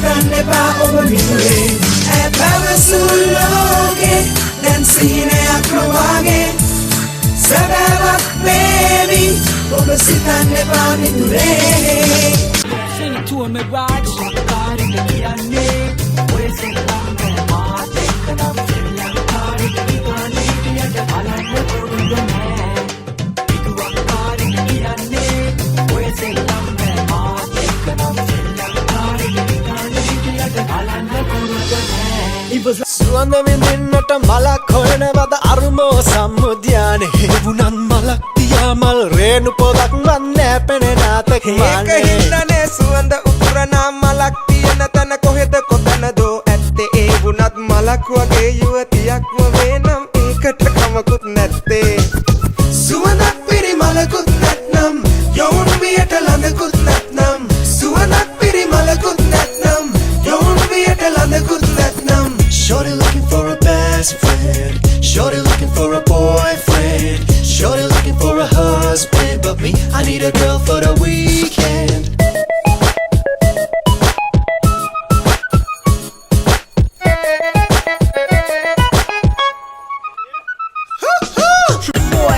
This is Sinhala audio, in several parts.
සිතන්න එපා ඔබ මිතුරේ ඈ පැවසූ ලෝකේ දැන් සිහිනයක් නොවාගේ සැබෑවක් වේවි ඔබ සිතන්න එපා මිතුරේ Sing it to him and ride කාරික කියන්නේ ඔය සෙල්ලම් මාත් එක්ක නම් සෙල්ලම් කාරික කියන්නේ පියට බලන්න පුරුදු නෑ පිටුවක් කාරික කියන්නේ ඔය සෙල්ලම් මාත් එක්ක නම් සෙල්ලම් කාරික කියන්නේ පියට බලන්න පුරුදු නෑ සුවඳ විඳින්නට මලක් හොයනවද අරුමෝ සම්මුද්‍යානේ හේවුනන් මලක් තියා මල් රේණු පොදක් වන්නේ පෙනෙනාතක මානේ ඒක හින්දානේ සුවඳ උතුරනා මලක් තියෙන තැන කොහෙද කොතනදෝ ඇත්තේ ඒ වුණත් මලක් වගේ යුවතියක්ම වේනම් ඒකට කමකුත් නැත්තේ සුවඳක් පිරි මලකුත් නැත්නම් යොවුන් වියට ළඟකුත් නැත්නම් සුවඳක් පිරි මලකුත් නැත්නම් යොවුන් වියට ළඟකුත් නැත්නම් Shorty looking for a best friend Shorty looking for a boyfriend Shorty looking for a husband But me, I need a girl for the weekend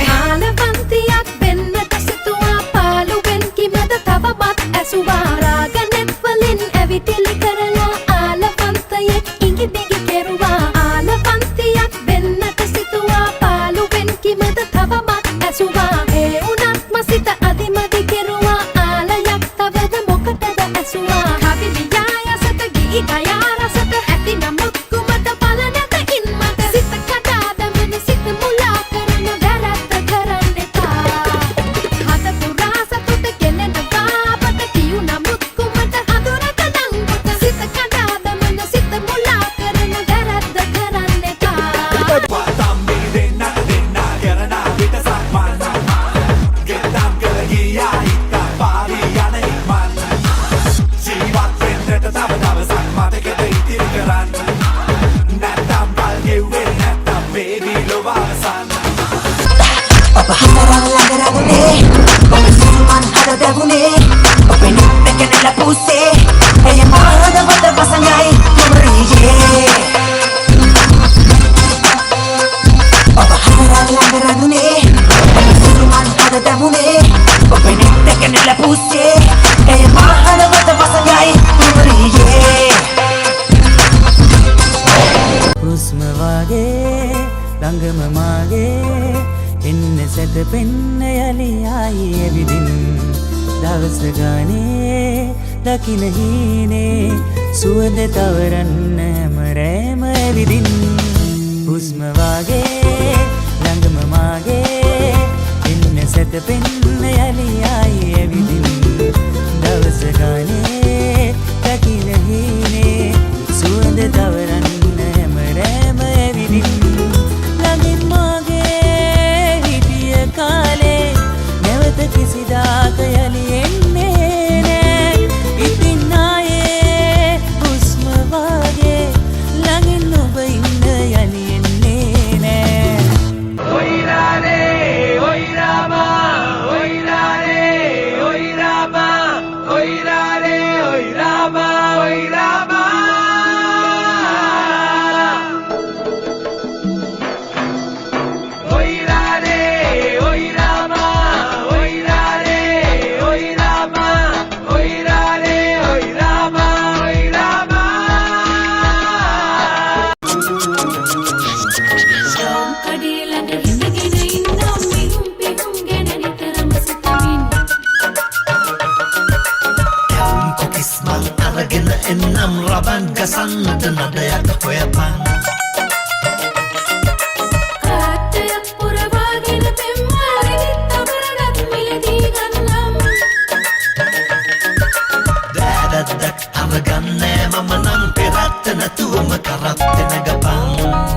ආලවන්තියක් වෙන්නට සිතුවා පාළුවෙන් කිමද තවමත් ඇසුවා රාගනෙත් වලින් ඇවිතිලි කරලා ආලවන්තයෙක් ඉඟි බිඟි කෙරුවා ආලවන්තියක් වෙන්නට සිතුවා පාළුවෙන් කිමද තවමත් ඇසුවා ඒ උනත්ම සිත අදිමදි කෙරුවා ආලයක් තවද මොකටද ඇසුවා කවිලියා යසට ගී ගයා රසට ඇති නමුත් කුමද බල නැත ඉන්මත සිත කඩා දමන සිත මුලා කරන වැරද්ද කරන්න එපා හද පුරා සතුට ගෙනෙනවා පත කියු නමුත් කුමද හඳුනක නංගොත සිත කඩා දමන සිත මුලා කරන වැරද්ද කරන්න එපා Apa hantaran lagaragune Open suman hada dagune Open pekan la puse Ella mahada bata pasangay Nomorije Apa hantaran lagaragune Open suman hada dagune Open pekan la puse Ella mahada bata pasangay Nomorije හුස්ම වගේ ළඟම මාගේ එන්න සැතපෙන්න යලි ආයි ඇවිදින් දවස ගානේ දකින හීනේ සුවඳ තවරන්න හැම රෑම ඇවිදින් හුස්ම වගේ ළඟම මාගේ එන්න සැතපෙන්න යලි ආයි ඇවිදින් දවස ගානේ දකින හීනේ සුවඳ තවරන්න හැම රෑම ඇවිදින් ළඟින් මාගේ හිටිය කාලේ නැවත කිසිදාක යලි එන්නේ නෑ ඉතින් ආයේ හුස්ම වගේ ළඟින් ඔබ ඉන්න යලි එන්නේ නෑ ඔයිරානේ ඔයිරාමා ඔයිරානේ ඔයිරාමා ඔයිරානේ ඔයිරාමා ඔයිරාමා එන්නම් රබන් ගසන්නට නඩයක් හොයපන් කාටයක් පුරවාගෙන පෙම්මාරෙත් තවරගත් මිලදී ගන්නම් දැදක් අවගන්නේ මම නම් පෙරත් නැතුවම කරත් නැගපන්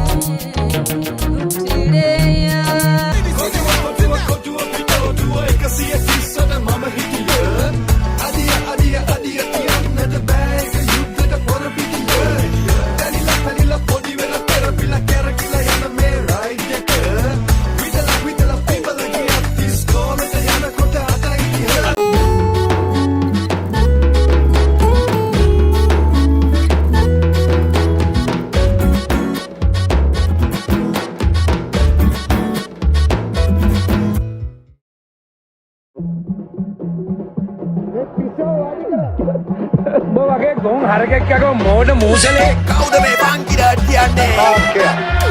යකෝ මෝඩ මූසලේ කවුද මේ පංකිරට කියන්නේ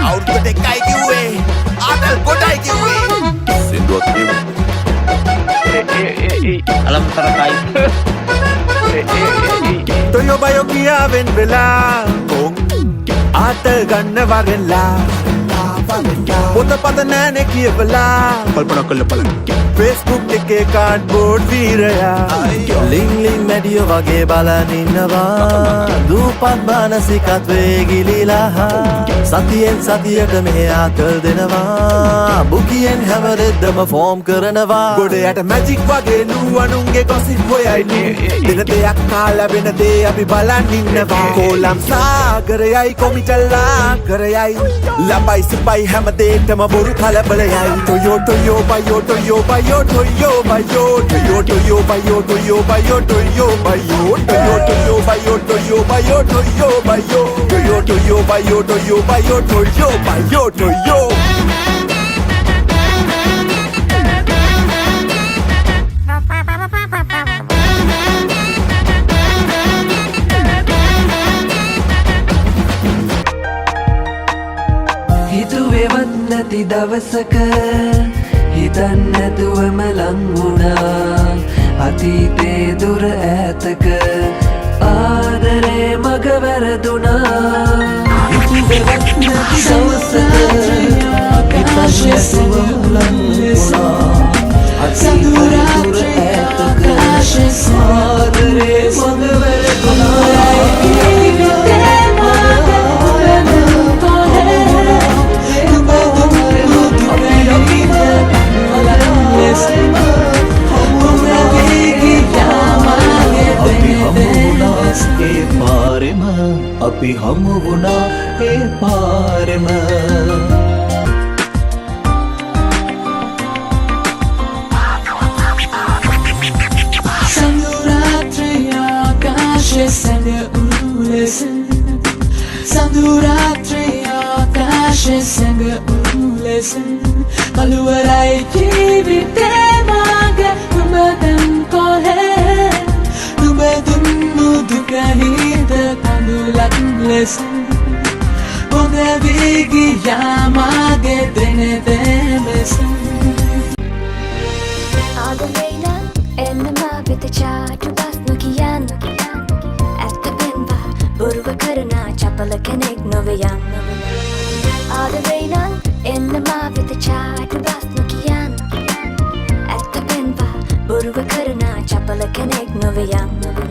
අවුරුදු දෙකයි කිව්වේ ආතල් කොටයි කිව්වේ සින්දුවක් කියමු අලම් තරකයි තොයෝ බයෝ කියාවෙන් වෙලා ආතල් ගන්න වගෙලා පොත පත නෑනේ කියවලා කල්පනා කරලා බලන්න Facebook එකේ කාඩ්බෝඩ් වීරයා ලිං ලිං මැඩියෝ වගේ බලන් ඉන්නවා දූපත් මානසිකත්වේ ගිලිලා සතියෙන් සතියට මෙහෙ ආතල් දෙනවා බුකියෙන් හැමදෙද්දම ෆෝම් කරනවා ගොඩයට මැජික් වගේ නුවණුන්ගේ ගොසිප් හොයයි දෙන දෙයක් කාලා වෙන දේ අපි බලන් ඉන්නවා කොලම් සාගරයයි කොමිටල්ලා කරයයි ලබයි සිපයි හැමදේටම බොරු කලබලයයි ටොයෝ ටොයෝ බයෝ ටොයෝ බයෝ ටොයෝ බයෝ ටොයෝ ටොයෝ බයෝ ටොයෝ බයෝ ටොයෝ බයෝ ටොයෝ ටොයෝ බයෝ ටොයෝ බයෝ ටොයෝ බයෝ ටොයෝ ටොයෝ බයෝ ටොයෝ බයෝ ටොයෝ බයෝ ටොයෝ හිතුවේවත් නැති දවසක හිතන්න නැතුවම ලං වුණා අතීතේ දුර ඈතක ආදරේ මග වැරදුනා හිතුවේවත් නැති දවසක හිතන්න නැතුවම ලං වුණා අතීතේ දුර ඈතක ආදරේ මග අපි හමු වුණා ඒ පාරෙම සඳුරාත්‍රය ආකාශය සැඟවූ ලෙස සඳුරාත්‍රය ආකාශය සැඟවූ ලෙස කළුවරයි ජීවිතේ මාගේ නුඹ දැන් කොහේ නුඹ දුන්නු දුක හිත කඳුලක් ලෙස හොඳ වී ගියා මාගේ දෙන දෙමෙස ආදරේ නම් එන්න මා වෙත චාටු බස් නොකියන්න ඇත්ත පෙන්වා බොරුව කරන චපල කෙනෙක් නොවේ යන්න ආදරේ නම් එන්න මා වෙත චාටු බස් නොකියන්න ඇත්ත පෙන්වා බොරුව කරන චපල කෙනෙක් නොවේ යන්න